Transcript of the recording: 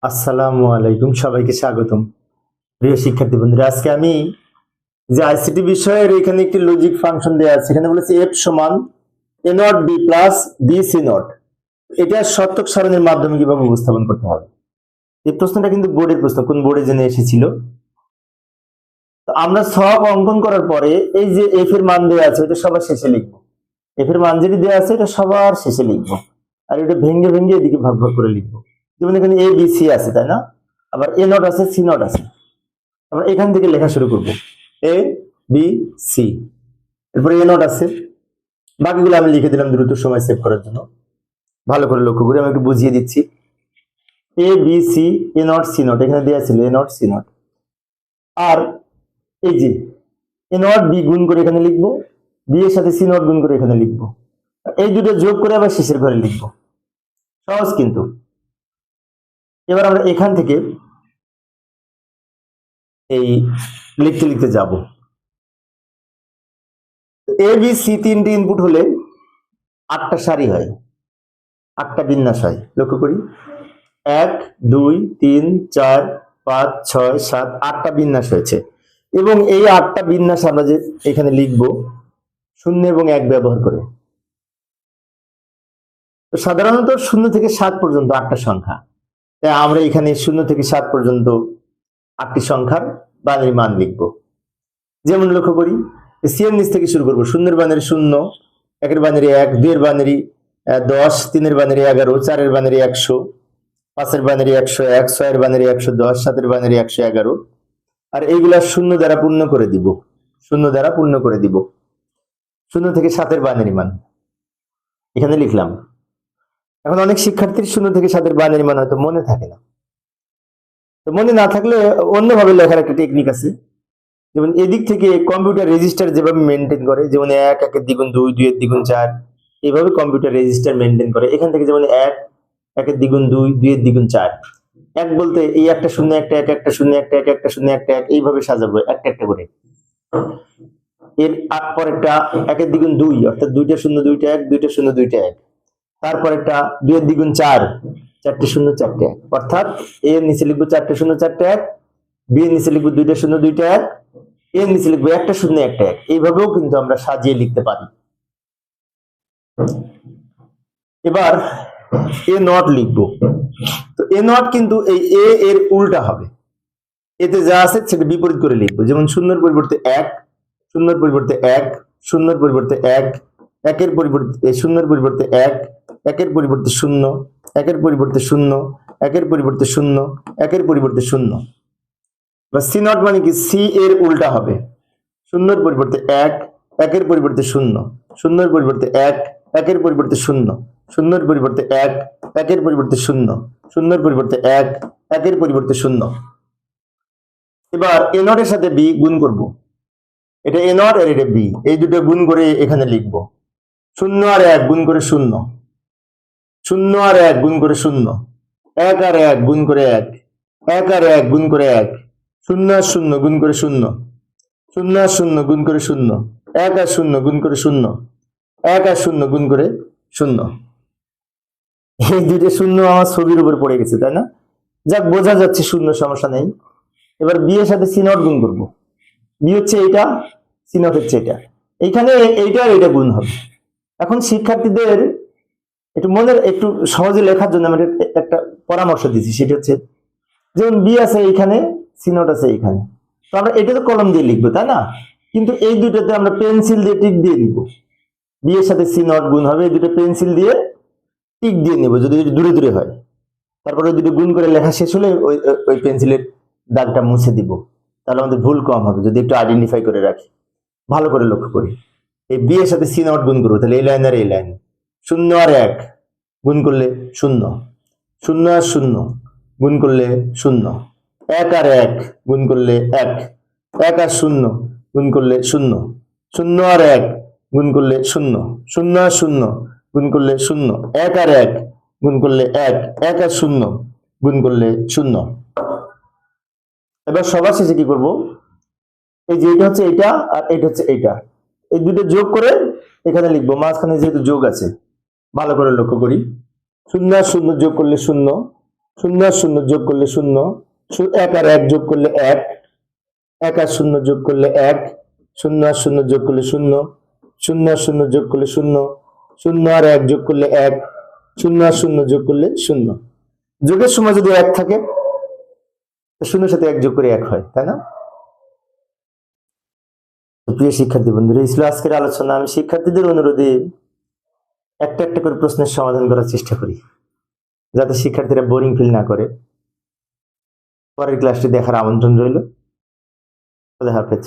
আসসালামু আলাইকুম, সবাইকে স্বাগতম। প্রিয় শিক্ষার্থী বন্ধুরা, আজকে আমি যে আইসিটি বিষয়ের এখানে একটি লজিক ফাংশন দেওয়া আছে, এখানে বলেছে এফ সমান A not B plus B C not, এটা শর্তক সারণীর মাধ্যমে কিভাবে উপস্থাপন করতে হবে। এই প্রশ্নটা কিন্তু বোর্ডের প্রশ্ন, কোন বোর্ডে জেনে এসেছিল। তো আমরা সব অঙ্কন করার পরে এই যে এফ এর মান দেওয়া আছে, এটা সবার শেষে লিখবো। এফ এর মান যেটি দেওয়া আছে এটা সবার শেষে লিখবো, আর এটা ভেঙে ভেঙে এদিকে ভাগ ভাগ করে লিখবো। যেমন এখানে এ বি সি আছে, তাই না? আবার এ নট আছে, সি নট আছে। আমরা এখান থেকে লেখা শুরু করব, এ বি সি, এরপরে এ নট আছে, বাকিগুলো আমি লিখে দিলাম দ্রুত সময় সেভ করার জন্য। ভালো করে লক্ষ্য করে আমি একটু বুঝিয়ে দিচ্ছি। A B C, A not C not, এখানে দেওয়া ছিল এ নট সি নট। আর এই যে এ নট বি গুণ করে এখানে লিখবো, বি এর সাথে সি নট গুণ করে এখানে লিখবো, এই দুটো যোগ করে আবার শেষের ঘরে লিখবো। সহজ কিন্তু। এবার আমরা এখান থেকে এই লিখতে লিখতে যাব। এ বি সি তিনটি ইনপুট হলে 8টা সারি হয়, 8টা বিন্যাস হয়। লক্ষ্য করি, 1 2 3 4 5 6 7 8টা বিন্যাস হয়েছে। এবং এই 8টা বিন্যাস আমরা যে এখানে লিখব 0 এবং 1 ব্যবহার করে। তো সাধারণত 0 থেকে 7 পর্যন্ত 8টা সংখ্যা, তাই আমরা এখানে 0 থেকে 7 পর্যন্ত 8টি সংখ্যার বাইনারি মান লিখব। যেমন লক্ষ্য করি, সি এর নিচ থেকে শুরু করব। 0 এর বাইনারি 0, 1 এর বাইনারি 1, 2 এর বাইনারি 10, 3 এর বাইনারি 11, 4 এর বাইনারি 100, 5 এর বাইনারি 101, 6 এর বাইনারি 110, 7 এর বাইনারি 111। আর এইগুলা 0 দ্বারা পূর্ণ করে দিব, 0 দ্বারা পূর্ণ করে দিব। 0 থেকে 7 এর বাইনারি মান এখানে লিখলাম। এখন অনেক শিক্ষার্থীর 0 থেকে 7 এর বাইনারি মান হয়তো মনে থাকে না। তো মনে না থাকলে অন্যভাবে লেখার একটা টেকনিক আছে। যেমন এদিক থেকে কম্পিউটার রেজিস্টার যেভাবে মেনটেন করে, যেমন 1 1 এর দ্বিগুণ 2, 2 এর দ্বিগুণ 4, এইভাবে কম্পিউটার রেজিস্টার মেনটেন করে। এখান থেকে যেমন 1 1 এর দ্বিগুণ 2, 2 এর দ্বিগুণ 4, 1 বলতে এই একটা 0 একটা 1 একটা 0 একটা 1 একটা 0 একটা 1, এইভাবে সাজাবো একটা একটা করে। এর পর একটা 1 এর দ্বিগুণ 2, অর্থাৎ 2টা 0 2টা 1, 2টা 0 2টা 1। তারপর একটা 2 এর দ্বিগুণ 4, 4টে 0 4টে 1, অর্থাৎ এ এর নিচে লিখবো 4টে 0 4টে 1, বি এর নিচে লিখবো 2টা 0 2টা 1, এর নিচে লিখবো একটা 0 একটা 1। এইভাবেও কিন্তু আমরা সাজিয়ে লিখতে পারি। এবার এ নট লিখবো। তো এ নট কিন্তু এই এ এর উল্টা হবে, এতে যা আছে সেটা বিপরীত করে লিখবো। যেমন 0 এর পরিবর্তে 1, 0 এর পরিবর্তে 1, 0 এর পরিবর্তে 1, 1 এর পরিবর্তে 0 এর পরিবর্তে 1, 1 এর পরিবর্তে 0, 1 এর পরিবর্তে 0, 1 এর পরিবর্তে 0, 1 এর পরিবর্তে 0। বা সি নট মানে কি, সি এর উল্টা হবে। 0 এর পরিবর্তে 1, 1 এর পরিবর্তে 0, 0 এর পরিবর্তে 1, 1 এর পরিবর্তে 0, 0 এর পরিবর্তে 1, 1 এর পরিবর্তে 0, 0 এর পরিবর্তে 1, 1 এর পরিবর্তে 0। এবার এ নট এর সাথে বি গুণ করব। এটা এ নট আর এটা বি, এই দুটো গুণ করে এখানে লিখব। 0 আর 1 গুণ করে 0, 0 আর 1 গুণ করে 0, 1 আর 1 গুণ করে 1, 1 আর 1 গুণ করে 1, 0 আর 0 গুণ করে 0, 0 আর 0 গুণ করে 0, 1 আর 0 গুণ করে 0, 1 আর 0 গুণ করে 0। এই দুটো শূন্য আমার ছবির উপর পড়ে গেছে, তাই না? যাক, বোঝা যাচ্ছে শূন্য, সমস্যা নেই। এবার বি এর সাথে সি নট গুণ করবো। বি হচ্ছে এইটা, সি নট হচ্ছে এটা, এইখানে এইটা আর এটা গুণ হবে। এখন শিক্ষার্থীদের একটু মনের একটু সহজে লেখার জন্য আমি একটা পরামর্শ দিচ্ছি, সেটা হচ্ছে যেমন বি আছে এইখানে, সি নট আছে এইখানে, তো আমরা এটা তো কলম দিয়ে লিখবো, তাই না? কিন্তু এই দুটোতে আমরা পেন্সিল দিয়ে টিক দিয়ে লিখবো। বি এর সাথে সি নট গুণ হবে, এই দুটো পেন্সিল দিয়ে টিক দিয়ে নিব যদি দূরে দূরে হয়। তারপরে দুটো গুণ করে লেখা শেষ হলে ওই ওই পেন্সিলের দাগটা মুছে দিব, তাহলে আমাদের ভুল কম হবে যদি একটু আইডেন্টিফাই করে রাখি। ভালো করে লক্ষ্য করি, এই বি এর সাথে সি নট গুণ করবো, তাহলে এই লাইন আর এই লাইন। 0 আর 1 গুণ করলে 0, 0 আর 0 গুণ করলে 0, 1 আর 1 গুণ করলে 1, 1 আর 0 গুণ করলে 0, 0 আর 1 গুণ করলে 0, 0 আর 0 গুণ করলে 0, 1 আর 1 গুণ করলে 1, 1 আর 0 গুণ করলে 0। এবার সবার শেষে কি করব, এই যে এটা হচ্ছে এইটা আর এটা হচ্ছে এইটা, এই দুটো যোগ করে এখানে লিখবো। মাঝখানে যেহেতু যোগ আছে, ভালো করে লক্ষ্য করি, 0 আর 0 যোগ করলে 0, শূন্য আর শূন্য যোগ করলে শূন্য, এক আর এক যোগ করলে এক, এক আর শূন্য যোগ করলে এক, শূন্য আর শূন্য যোগ করলে শূন্য, শূন্য আর শূন্য যোগ করলে শূন্য, শূন্য আর এক যোগ করলে এক, শূন্য আর শূন্য যোগ করলে শূন্য। যোগের সময় যদি এক থাকে, শূন্যের সাথে এক যোগ করে এক হয়, তাই না? প্রিয় শিক্ষার্থী বন্ধুরা, এই ছিল আজকের আলোচনা। আমি শিক্ষার্থীদের অনুরোধে একটা একটা করে প্রশ্নের সমাধান করার চেষ্টা করি, যাতে শিক্ষার্থীরা বোরিং ফিল না করে। পরের ক্লাসটি দেখার আমন্ত্রণ রইল। খোদা হাফেজ।